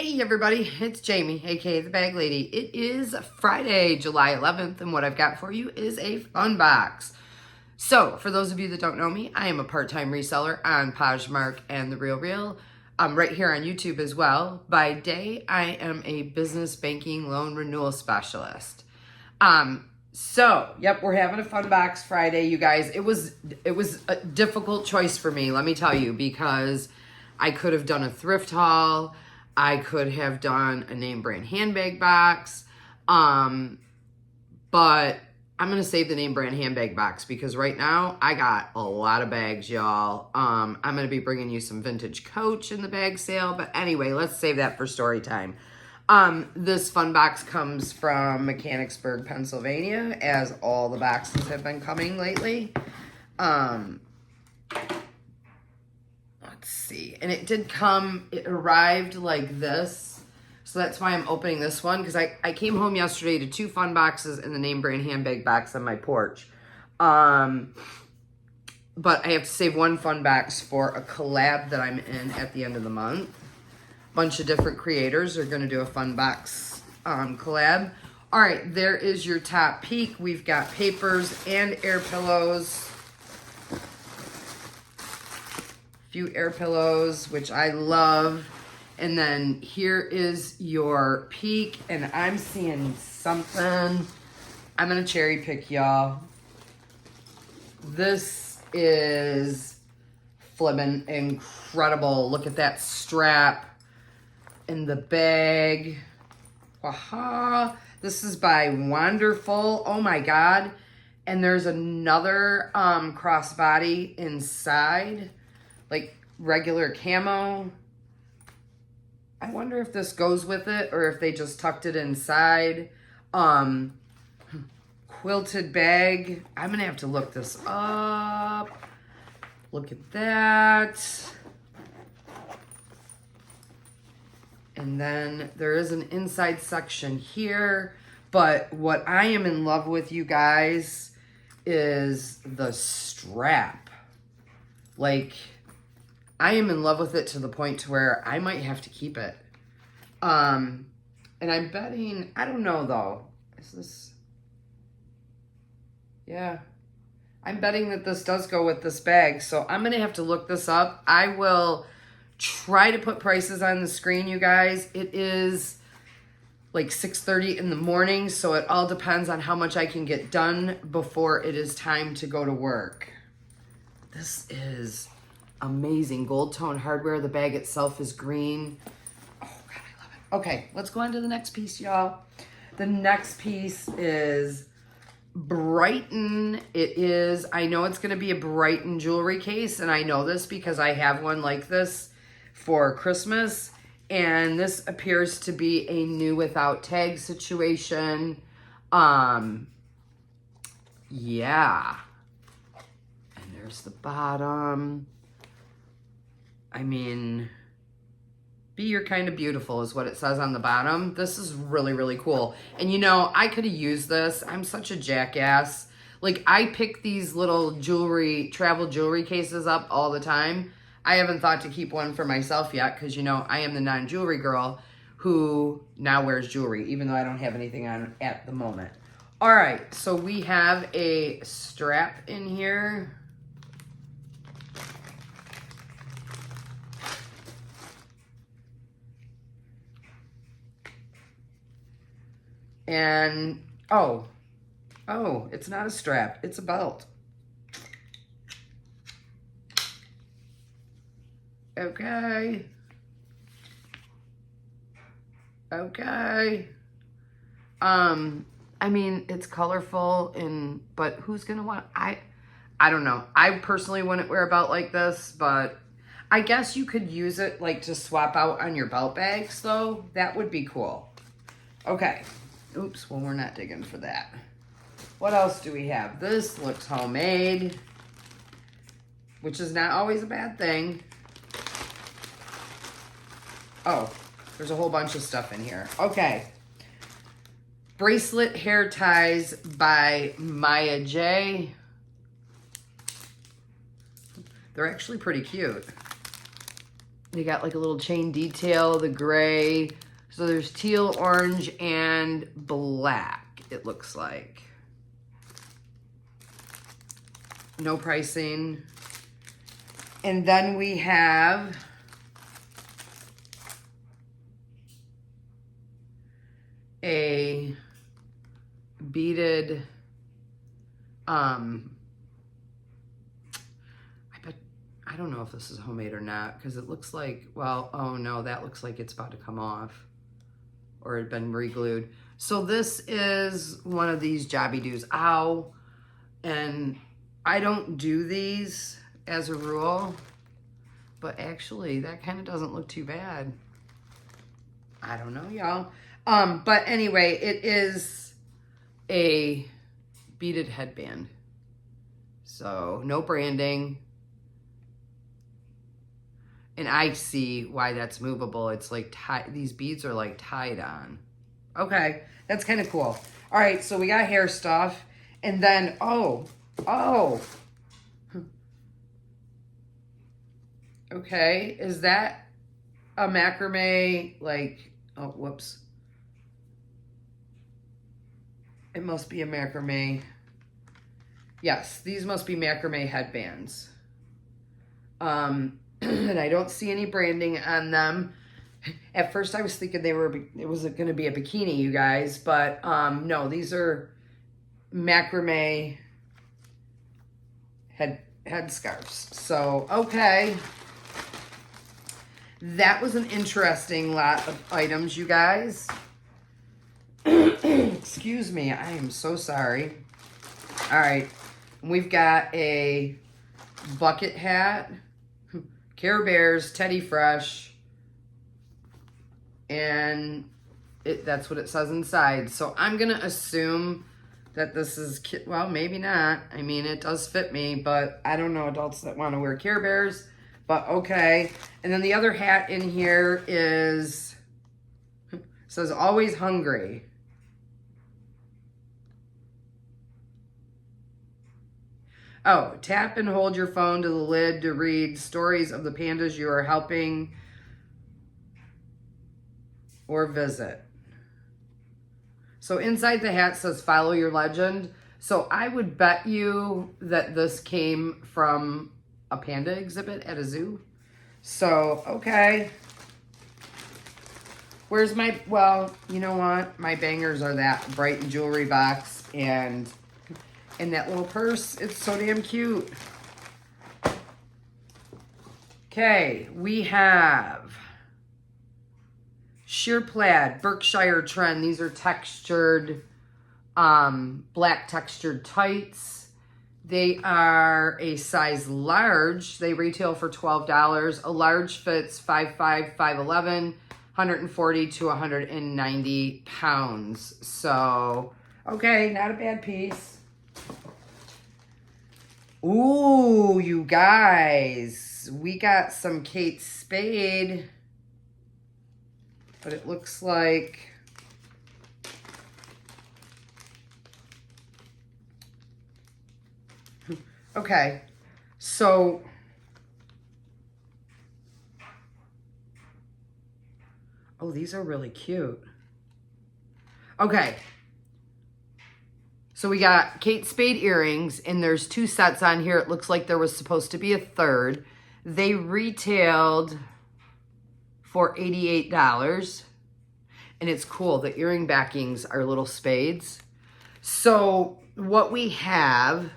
Hey everybody, it's Jamie, aka the Bag Lady. It is Friday, July 11th, and what I've got for you is a fun box. So, for those of you that don't know me, I am a part-time reseller on Poshmark and The Real Real. I'm right here on YouTube as well. By day, I am a business banking loan renewal specialist. Yep, we're having a fun box Friday, you guys. It was a difficult choice for me, let me tell you, because I could have done a thrift haul. I could have done a name brand handbag box. But I'm going to save the name brand handbag box because right now I got a lot of bags, y'all. I'm going to be bringing you some vintage Coach in the bag sale. But anyway, let's save that for story time. This fun box comes from Mechanicsburg, Pennsylvania, as all the boxes have been coming lately. Let's see. And it did come, it arrived like this. So that's why I'm opening this one, because I came home yesterday to 2 fun boxes and the name brand handbag box on my porch. But I have to save 1 fun box for a collab that I'm in at the end of the month. Bunch of different creators are going to do a fun box collab. All right, there is your top peek. We've got papers and air pillows. Few air pillows, which I love. And then here is your peek, and I'm seeing something. I'm gonna cherry pick, y'all. This is flippin' incredible. Look at that strap in the bag. Waha. This is by Wonderful. Oh my God. And there's another crossbody inside, like regular camo. I wonder if this goes with it or if they just tucked it inside. Quilted bag. I'm gonna have to look this up. Look at that. And then there is an inside section here. But what I am in love with, you guys, is the strap. Like, I am in love with it to the point to where I might have to keep it. And I'm betting, I don't know though. Is this, yeah. I'm betting that this does go with this bag. So I'm going to have to look this up. I will try to put prices on the screen, you guys. It is like 6:30 in the morning. So it all depends on how much I can get done before it is time to go to work. This is amazing. Gold tone hardware. The bag itself is green. Oh God, I love it. Okay, let's go on to the next piece, y'all. The next piece is Brighton. It is, I know it's going to be a Brighton jewelry case, and I know this because I have one like this for Christmas, and this appears to be a new without tag situation. Yeah. And there's the bottom. I mean, be your kind of beautiful is what it says on the bottom. This is really, really cool. And you know, I could have used this. I'm such a jackass. Like, I pick these little jewelry, travel jewelry cases up all the time. I haven't thought to keep one for myself yet because, you know, I am the non-jewelry girl who now wears jewelry, even though I don't have anything on at the moment. All right, so we have a strap in here. And, oh, it's not a strap. It's a belt. Okay. Okay. I mean, it's colorful, but who's going to want, I don't know. I personally wouldn't wear a belt like this, but I guess you could use it like to swap out on your belt bags, though. That would be cool. Okay. Oops, well, we're not digging for that. What else do we have? This looks homemade, which is not always a bad thing. Oh, there's a whole bunch of stuff in here. Okay. Bracelet hair ties by Maya J. They're actually pretty cute. They got like a little chain detail, the gray. So there's teal, orange, and black, it looks like. No pricing. And then we have a beaded, I don't know if this is homemade or not, because it looks like, well, oh no, that looks like it's about to come off or it had been re-glued. So this is one of these jobby doos. Ow. And I don't do these as a rule, but actually that kind of doesn't look too bad. I don't know, y'all. But anyway, it is a beaded headband. So no branding. And I see why that's movable. It's like these beads are like tied on. Okay, that's kind of cool. All right, so we got hair stuff. And then, oh. Okay, is that a macrame, like, oh, whoops. It must be a macrame. Yes, these must be macrame headbands. And I don't see any branding on them. At first I was thinking it was going to be a bikini, you guys, but no, these are macrame head scarves. So, okay. That was an interesting lot of items, you guys. Excuse me, I am so sorry. All right, we've got a bucket hat, Care Bears, Teddy Fresh, and that's what it says inside. So I'm going to assume that this is, well, maybe not. I mean, it does fit me, but I don't know adults that want to wear Care Bears, but okay. And then the other hat in here says always hungry. Oh, tap and hold your phone to the lid to read stories of the pandas you are helping or visit. So inside the hat says follow your legend. So I would bet you that this came from a panda exhibit at a zoo. So, okay. Where's my, well, you know what? My bangers are that Brighton jewelry box and that little purse. It's so damn cute. Okay, we have sheer plaid, Berkshire trend. These are textured, black textured tights. They are a size large. They retail for $12. A large fits 5'5", 5'11", 140 to 190 pounds. So, okay, not a bad piece. Ooh, you guys, we got some Kate Spade, but it looks like okay. So oh, these are really cute. Okay. So we got Kate Spade earrings, and there's 2 sets on here. It looks like there was supposed to be a third. They retailed for $88. And it's cool. The earring backings are little spades. So what we have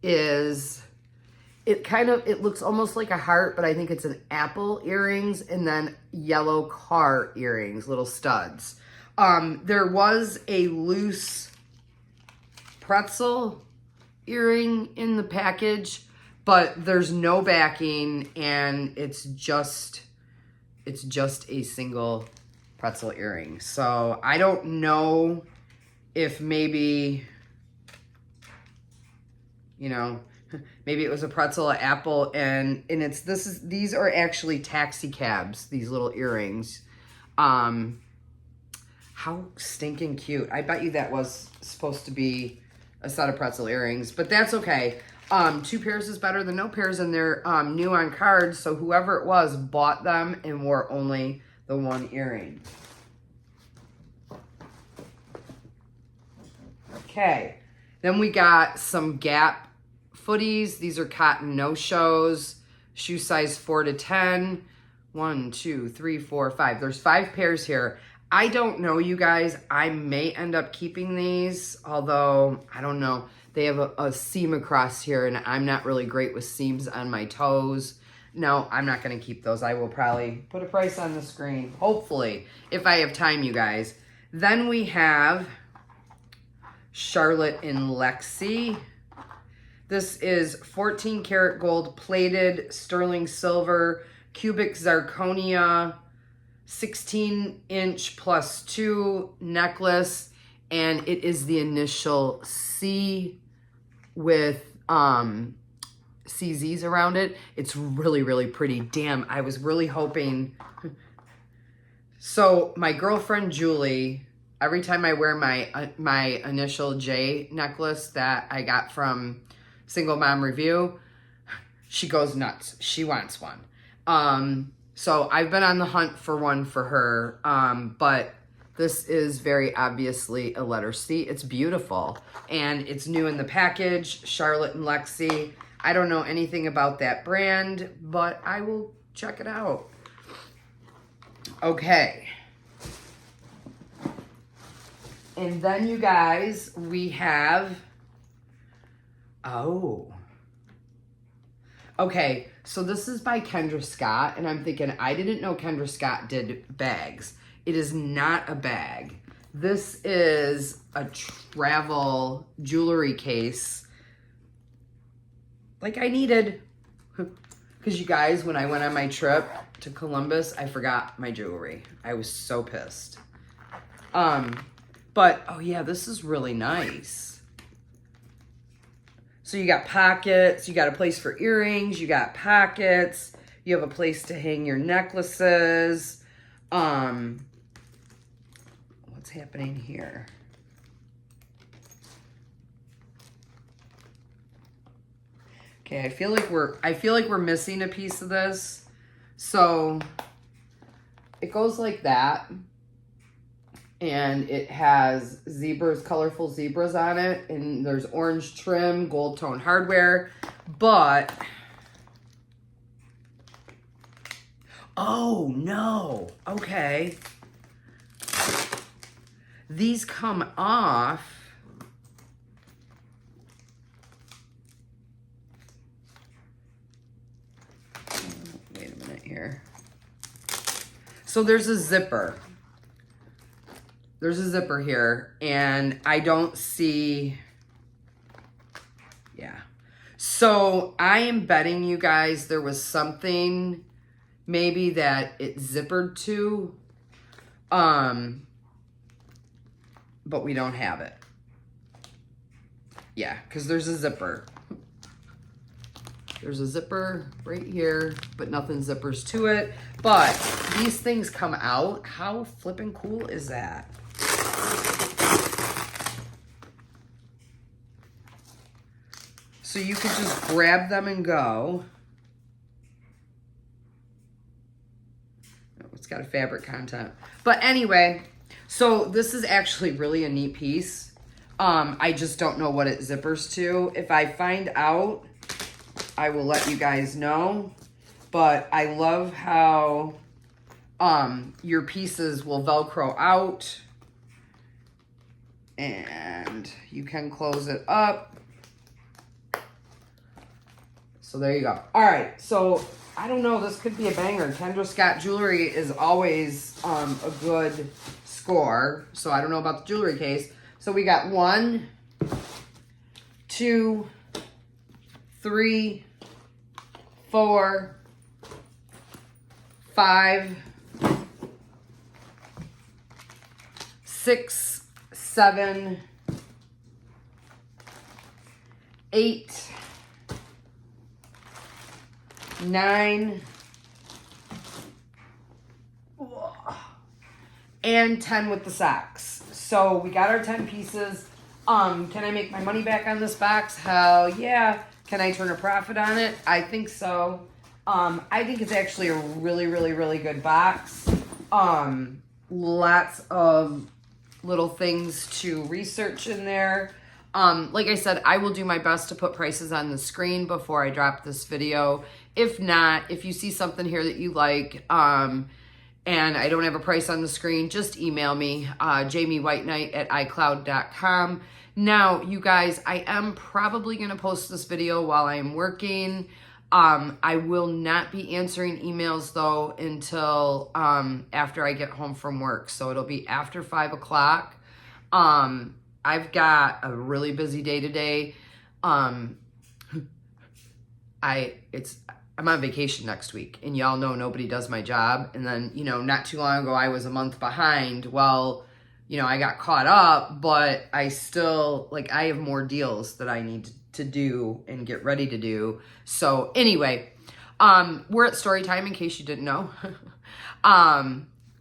is, it looks almost like a heart, but I think it's an apple earrings and then yellow car earrings, little studs. There was a loose pretzel earring in the package, but there's no backing and it's just a single pretzel earring. So I don't know if maybe, you know, maybe it was a pretzel, an apple, and these are actually taxi cabs, these little earrings. How stinking cute. I bet you that was supposed to be a set of pretzel earrings, but that's okay. 2 pairs is better than no pairs, and they're new on cards, so whoever it was bought them and wore only the 1 earring. Okay, then we got some Gap footies. These are cotton no-shows, shoe size 4 to 10. 1, 2, 3, 4, 5. There's 5 pairs here. I don't know, you guys. I may end up keeping these, although I don't know. They have a seam across here, and I'm not really great with seams on my toes. No, I'm not going to keep those. I will probably put a price on the screen, hopefully, if I have time, you guys. Then we have Charlotte and Lexi. This is 14 karat gold plated, sterling silver, cubic zirconia, 16-inch +2 necklace, and it is the initial C with CZs around it. It's really, really pretty. Damn, I was really hoping. So my girlfriend Julie, every time I wear my initial J necklace that I got from Single Mom Review, she goes nuts. She wants one. So I've been on the hunt for one for her, but this is very obviously a letter C. It's beautiful, and it's new in the package, Charlotte and Lexi. I don't know anything about that brand, but I will check it out. Okay. And then, you guys, we have, okay, so this is by Kendra Scott, and I'm thinking, I didn't know Kendra Scott did bags. It is not a bag. This is a travel jewelry case like I needed. Because you guys, when I went on my trip to Columbus, I forgot my jewelry. I was so pissed. But, oh yeah, this is really nice. So you got pockets, you got a place for earrings, you got pockets, you have a place to hang your necklaces. What's happening here? Okay, I feel like we're missing a piece of this. So it goes like that. And it has zebras, colorful zebras on it. And there's orange trim, gold tone hardware. But, oh no, okay. These come off. Wait a minute here. So there's a zipper. There's a zipper here, and I don't see, yeah. So I am betting you guys there was something maybe that it zippered to, but we don't have it. Yeah, because there's a zipper. There's a zipper right here, but nothing zippers to it. But these things come out. How flippin' cool is that? So you could just grab them and go. Oh, it's got a fabric content. But anyway, so this is actually really a neat piece. I just don't know what it zippers to. If I find out, I will let you guys know. But I love how your pieces will Velcro out. And you can close it up. So there you go. All right, so I don't know. This could be a banger. Kendra Scott jewelry is always a good score. So I don't know about the jewelry case. So we got 1, 2, 3, 4, 5, 6, 7, 8, 9, and 10 with the socks. So we got our 10 pieces. Can I make my money back on this box? Hell yeah. Can I turn a profit on it? I think so. I think it's actually a really, really, really good box. Lots of little things to research in there. Like I said, I will do my best to put prices on the screen before I drop this video. If not, if you see something here that you like, and I don't have a price on the screen, just email me, jamiewhitenight@icloud.com. Now, you guys, I am probably going to post this video while I'm working. I will not be answering emails, though, until after I get home from work. So it'll be after 5 o'clock. I've got a really busy day today. I'm on vacation next week, and y'all know nobody does my job. And then, you know, not too long ago, I was a month behind. Well, you know, I got caught up, but I still, like, I have more deals that I need to do and get ready to do. So anyway, we're at story time in case you didn't know.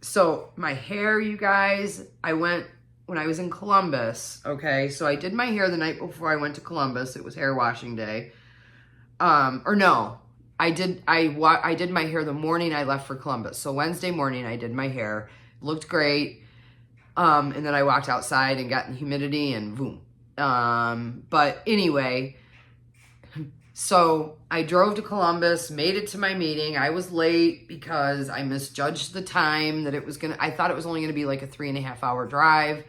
So my hair, you guys, I went when I was in Columbus. Okay. So I did my hair the night before I went to Columbus. It was hair washing day. Or no, I did my hair the morning I left for Columbus. So Wednesday morning I did my hair, looked great. And then I walked outside and got in the humidity and boom. But anyway, so I drove to Columbus, made it to my meeting. I was late because I misjudged the time that it was I thought it was only gonna be like a 3.5 hour drive,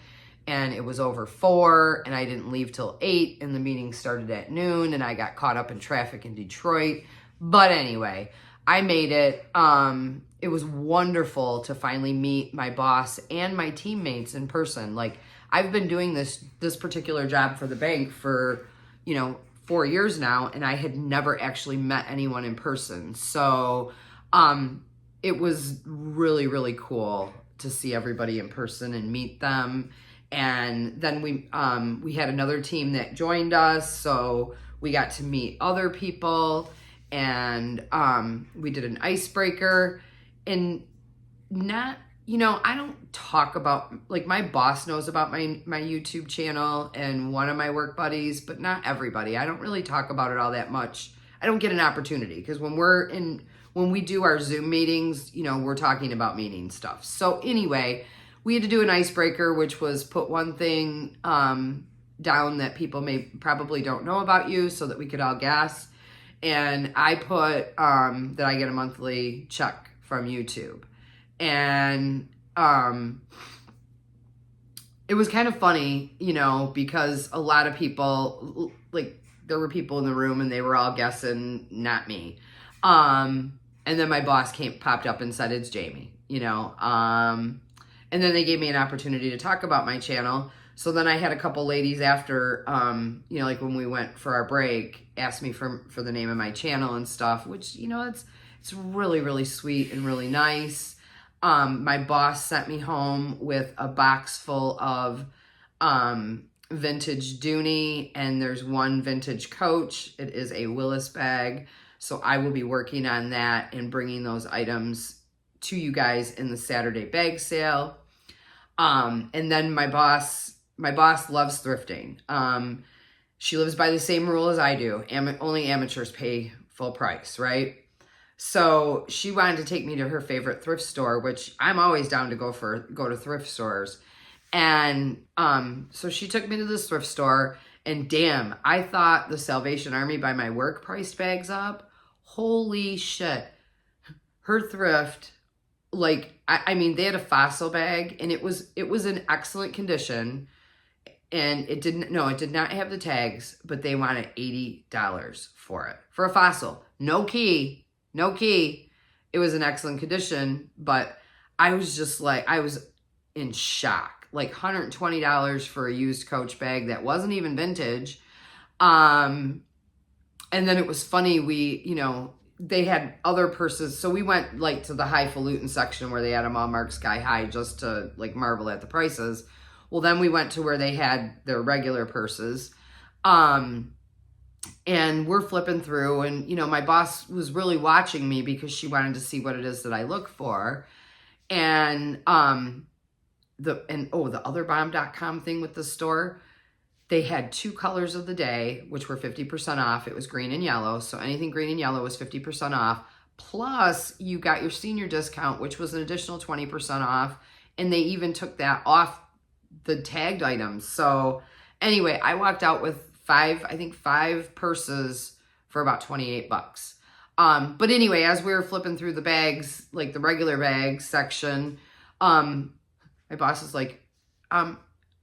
and it was over 4, and I didn't leave till 8, and the meeting started at noon, and I got caught up in traffic in Detroit. But anyway, I made it. It was wonderful to finally meet my boss and my teammates in person. Like, I've been doing this particular job for the bank for, you know, 4 years now, and I had never actually met anyone in person. So, it was really, really cool to see everybody in person and meet them. And then we had another team that joined us, so we got to meet other people, and we did an icebreaker. And not, you know, I don't talk about, like, my boss knows about my YouTube channel and one of my work buddies, but not everybody. I don't really talk about it all that much. I don't get an opportunity because when we do our Zoom meetings, you know, we're talking about meeting stuff. So anyway, we had to do an icebreaker, which was put one thing down that people probably don't know about you so that we could all guess. And I put that I get a monthly check from YouTube. And it was kind of funny, you know, because a lot of people, like, there were people in the room and they were all guessing, not me. And then my boss popped up and said, it's Jamie, you know. And then they gave me an opportunity to talk about my channel. So then I had a couple ladies after, you know, like when we went for our break, asked me for the name of my channel and stuff, which, you know, it's really, really sweet and really nice. My boss sent me home with a box full of vintage Dooney, and there's one vintage Coach. It is a Willis bag. So I will be working on that and bringing those items to you guys in the Saturday bag sale. And then my boss loves thrifting. She lives by the same rule as I do. Only amateurs pay full price, right? So she wanted to take me to her favorite thrift store, which I'm always down to go to thrift stores. And so she took me to this thrift store, and damn, I thought the Salvation Army by my work priced bags up. Holy shit. Her thrift, like, I mean, they had a fossil bag, and it was in excellent condition. And it did not have the tags, but they wanted $80 for it. For a fossil. No key. It was in excellent condition, but I was just like, I was in shock. Like $120 for a used Coach bag that wasn't even vintage. And then it was funny, you know, they had other purses. So we went like to the highfalutin section where they had them all marked sky high just to like marvel at the prices. Well, then we went to where they had their regular purses. And we're flipping through, and, you know, my boss was really watching me because she wanted to see what it is that I look for. And, the otherbomb.com thing with the store, They had 2 colors of the day, which were 50% off. It was green and yellow. So anything green and yellow was 50% off. Plus, you got your senior discount, which was an additional 20% off. And they even took that off the tagged items. So anyway, I walked out with 5 purses for about 28 bucks. But anyway, as we were flipping through the bags, like the regular bags section, my boss is like,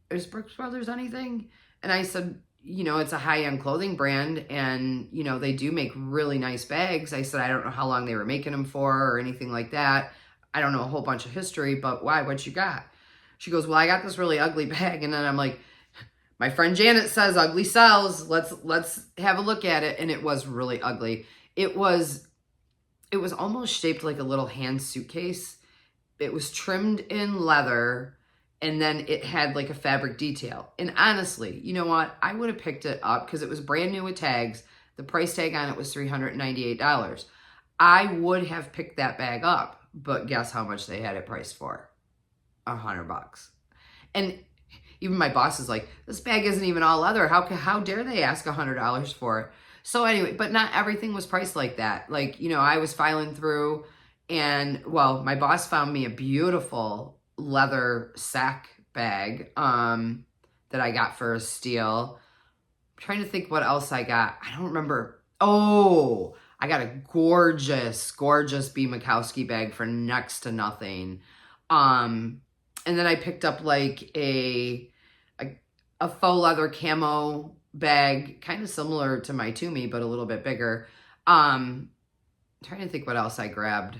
is Brooks Brothers anything? And I said, it's a high-end clothing brand, and, they do make really nice bags. I said, I don't know how long they were making them for or anything like that. I don't know a whole bunch of history, but why? What you got? She goes, well, I got this really ugly bag. And then I'm like, my friend Janet says ugly sells. Let's have a look at it. And it was really ugly. It was almost shaped like a little hand suitcase. It was trimmed in leather, and then it had like a fabric detail. And honestly, you know what? I would have picked it up because it was brand new with tags. The price tag on it was $398. I would have picked that bag up, but guess how much they had it priced for? $100. And even my boss is like, this bag isn't even all leather. How dare they ask $100 for it? So anyway, but not everything was priced like that. Like, I was filing through, and well, my boss found me a beautiful leather sack bag that I got for a steal. I'm trying to think what else I got. I don't remember. Oh, I got a gorgeous B. Makowski bag for next to nothing. And then I picked up like a faux leather camo bag, kind of similar to my Toomey, but a little bit bigger. Trying to think what else I grabbed.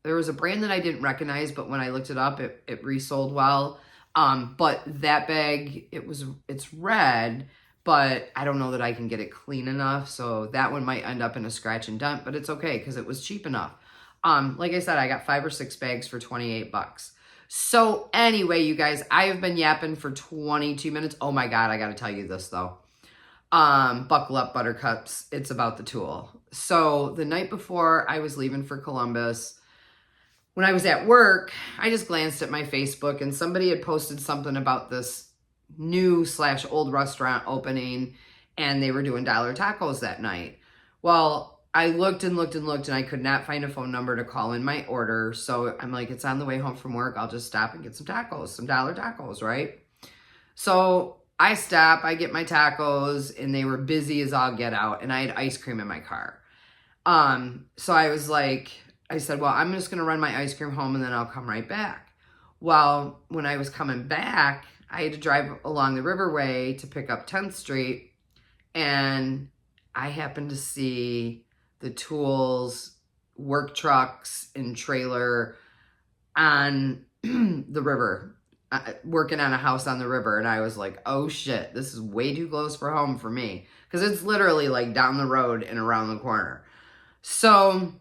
There was a brand that I didn't recognize, but when I looked it up, it resold well. But that bag, it's red, but I don't know that I can get it clean enough. So that one might end up in a scratch and dent, but it's okay because it was cheap enough. Like I said, I got 5 or 6 bags for 28 bucks. So anyway, you guys, I have been yapping for 22 minutes. Oh my God, I got to tell you this though. Buckle up, buttercups. It's about the tool. So the night before I was leaving for Columbus, when I was at work, I just glanced at my Facebook and somebody had posted something about this new/old restaurant opening, and they were doing dollar tacos that night. Well, I looked and I could not find a phone number to call in my order. So I'm like, it's on the way home from work. I'll just stop and get some tacos, some dollar tacos, right? So I stop, I get my tacos, and they were busy as all get out, and I had ice cream in my car. So I said, well, I'm just going to run my ice cream home and then I'll come right back. Well, when I was coming back, I had to drive along the Riverway to pick up 10th Street, and I happened to see the Tools work trucks and trailer on the river, working on a house on the river. And I was like, oh shit, this is way too close for home for me. Because it's literally like down the road and around the corner. So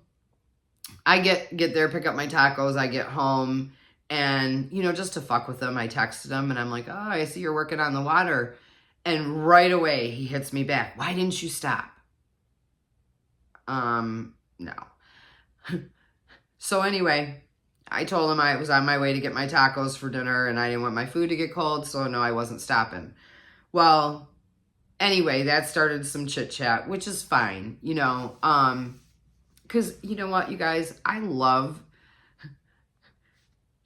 I get there, pick up my tacos, I get home, and, just to fuck with them, I texted him, and I'm like, oh, I see you're working on the water. And right away, he hits me back. Why didn't you stop? No. So anyway, I told him I was on my way to get my tacos for dinner, and I didn't want my food to get cold, so no, I wasn't stopping. Well, anyway, that started some chit chat, which is fine, because you know what, you guys,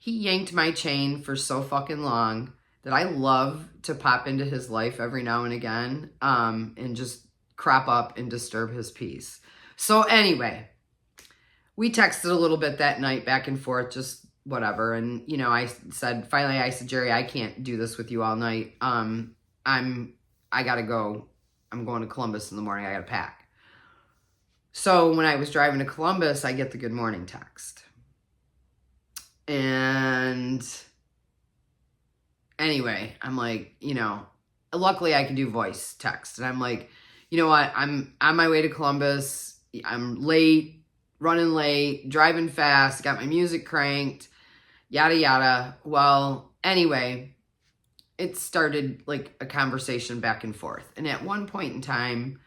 he yanked my chain for so fucking long that I love to pop into his life every now and again, and just crop up and disturb his peace. So anyway, we texted a little bit that night, back and forth, just whatever. And, I said, Jerry, I can't do this with you all night. I gotta go. I'm going to Columbus in the morning. I gotta pack. So when I was driving to Columbus, I get the good morning text. And anyway, I'm like, luckily I can do voice text. And I'm like, you know what? I'm on my way to Columbus. I'm late, running late, driving fast, got my music cranked, yada, yada. Well, anyway, it started like a conversation back and forth. And at one point in time,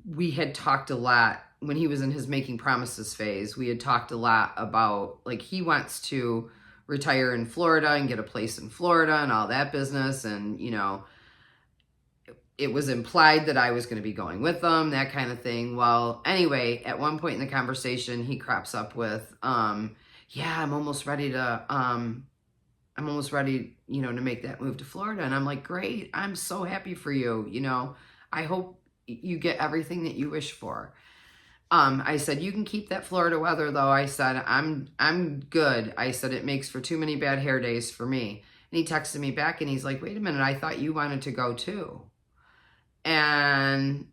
we had talked a lot when he was in his making promises phase. We had talked a lot about, like, he wants to retire in Florida and get a place in Florida and all that business. And, it was implied that I was going to be going with them, that kind of thing. Well, anyway, at one point in the conversation, he crops up with, yeah, I'm almost ready, to make that move to Florida. And I'm like, great. I'm so happy for you. I hope you get everything that you wish for. I said, you can keep that Florida weather though. I said, I'm good. I said, it makes for too many bad hair days for me. And he texted me back and he's like, wait a minute. I thought you wanted to go too. And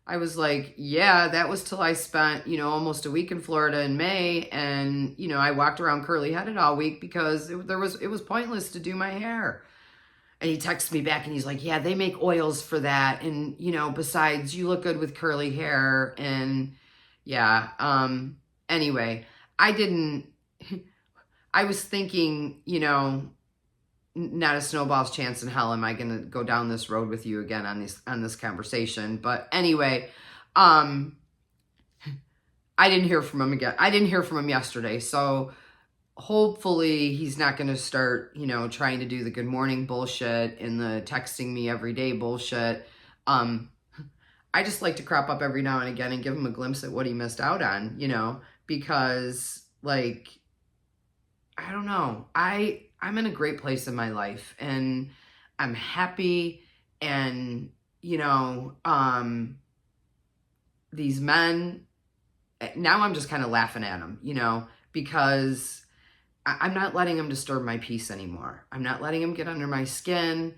I was like, yeah, that was till I spent, almost a week in Florida in May. And, I walked around curly headed all week because it was pointless to do my hair. And he texted me back and he's like, yeah, they make oils for that. And, besides, you look good with curly hair. And yeah, anyway, I was thinking, not a snowball's chance in hell am I going to go down this road with you again on this conversation. But anyway, I didn't hear from him again. I didn't hear from him yesterday. So hopefully he's not going to start, trying to do the good morning bullshit and the texting me every day bullshit. I just like to crop up every now and again and give him a glimpse at what he missed out on, because I don't know. I'm in a great place in my life and I'm happy. And, these men, now I'm just kind of laughing at them, because I'm not letting them disturb my peace anymore. I'm not letting them get under my skin.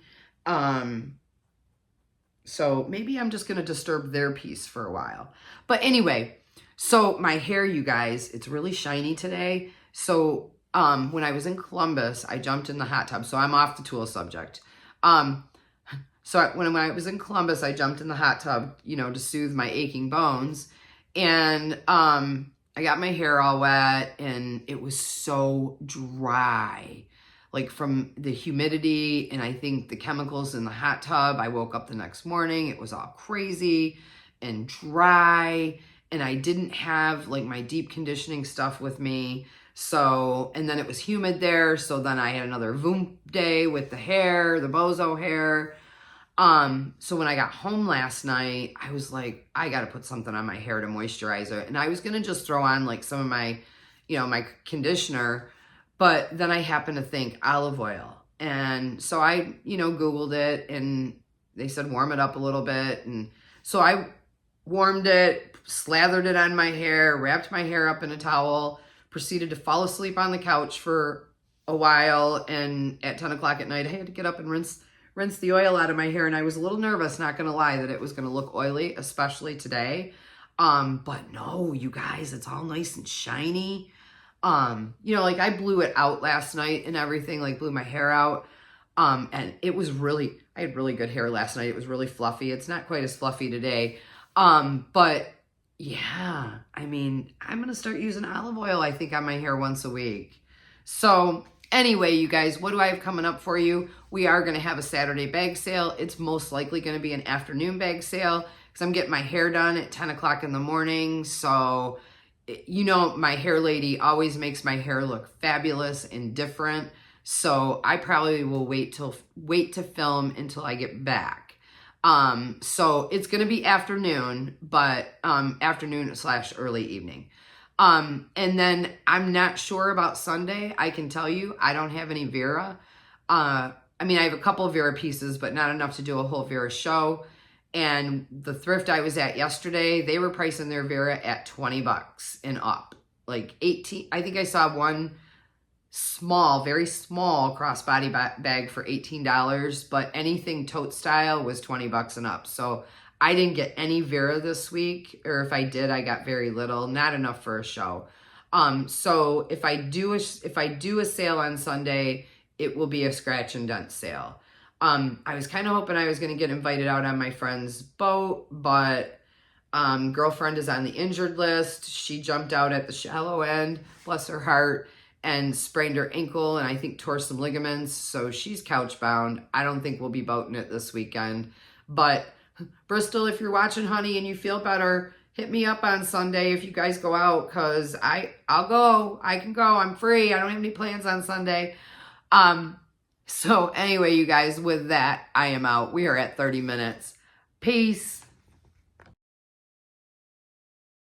So maybe I'm just going to disturb their peace for a while. But anyway, so my hair, you guys, it's really shiny today. So when I was in Columbus, I jumped in the hot tub. So I'm off the tool subject. So when I was in Columbus, I jumped in the hot tub, to soothe my aching bones. And I got my hair all wet and it was so dry, from the humidity and I think the chemicals in the hot tub. I woke up the next morning, it was all crazy and dry. And I didn't have my deep conditioning stuff with me. So, and then it was humid there. So then I had another voom day with the hair, the bozo hair. So when I got home last night, I was like, I got to put something on my hair to moisturize it. And I was going to just throw on some of my, my conditioner, but then I happened to think olive oil. And so I, Googled it and they said, warm it up a little bit. And so I warmed it, slathered it on my hair, wrapped my hair up in a towel, proceeded to fall asleep on the couch for a while. And at 10 o'clock at night, I had to get up and rinse the oil out of my hair. And I was a little nervous, not going to lie, that it was going to look oily, especially today. But no, you guys, it's all nice and shiny. I blew it out last night and everything, blew my hair out. And it was I had really good hair last night. It was really fluffy. It's not quite as fluffy today. But yeah, I'm going to start using olive oil, I think, on my hair once a week. So anyway, you guys, what do I have coming up for you? We are going to have a Saturday bag sale. It's most likely going to be an afternoon bag sale because I'm getting my hair done at 10 o'clock in the morning. So, my hair lady always makes my hair look fabulous and different. So I probably will wait to film until I get back. So it's going to be afternoon, but afternoon/early evening. And then I'm not sure about Sunday. I can tell you, I don't have any Vera. I have a couple of Vera pieces, but not enough to do a whole Vera show. And the thrift I was at yesterday, they were pricing their Vera at $20 and up. 18, I think I saw one very small crossbody bag for $18, but anything tote style was $20 and up. So I didn't get any Vera this week, or if I did, I got very little, not enough for a show. So if I do a sale on Sunday, it will be a scratch and dent sale. I was kind of hoping I was going to get invited out on my friend's boat, but girlfriend is on the injured list. She jumped out at the shallow end, bless her heart, and sprained her ankle and I think tore some ligaments. So she's couch bound. I don't think we'll be boating it this weekend. But Bristol, if you're watching, honey, and you feel better, hit me up on Sunday if you guys go out, because I'll go. I can go. I'm free. I don't have any plans on Sunday. So anyway, you guys, with that, I am out. We are at 30 minutes. Peace.